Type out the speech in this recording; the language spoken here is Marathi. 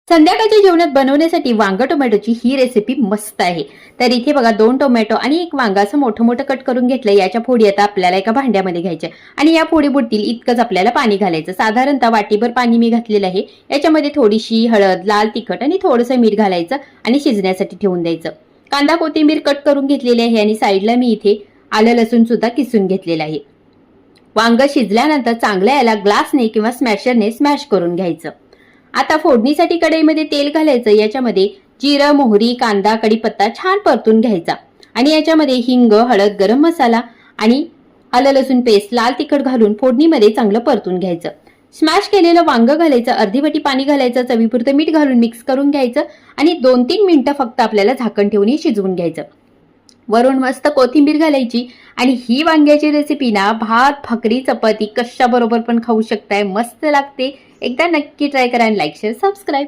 संध्याकाळच्या जेवणात बनवण्यासाठी वांग टोमॅटोची ही रेसिपी मस्त आहे। तर इथे बघा 2 टोमॅटो आणि एक वांग असं मोठं मोठं कट करून घेतलं। याच्या फोडी आता आपल्याला एका भांड्यामध्ये घ्यायच्या आणि या फोडी बुडतील इतकंच आपल्याला पाणी घालायचं। साधारणतः वाटीभर पाणी मी घातलेलं आहे। याच्यामध्ये थोडीशी हळद, लाल तिखट आणि थोडंसं मीठ घालायचं आणि शिजण्यासाठी ठेवून द्यायचं। कांदा कोथिंबीर कट करून घेतलेली आहे आणि साईडला मी इथे आलं लसूण सुद्धा किसून घेतलेलं आहे। वांग शिजल्यानंतर चांगलं याला ग्लासने किंवा स्मॅशरने स्मॅश करून घ्यायचं। आता फोडणीसाठी कढईमध्ये तेल घालायचं। याच्यामध्ये जिरं, मोहरी, कांदा, कढीपत्ता छान परतून घ्यायचा आणि याच्यामध्ये हिंग, हळद, गरम मसाला आणि आलं लसूण पेस्ट, लाल तिखट घालून फोडणीमध्ये चांगलं परतून घ्यायचं। स्मॅश केलेलं वांग घालायचं, अर्धी वाटी पाणी घालायचं, चवीपुरतं मीठ घालून मिक्स करून घ्यायचं आणि 2-3 मिनिटं फक्त आपल्याला झाकण ठेवून शिजवून घ्यायचं। वरून मस्त कोथिंबीर घालायची आणि ही वांग्याची रेसिपी ना भात, भाकरी, चपाती कशा बरोबर पण खाऊ शकताय। मस्त लागते। एकदा नक्की ट्राय करा आणि लाईक, शेअर, सबस्क्राईब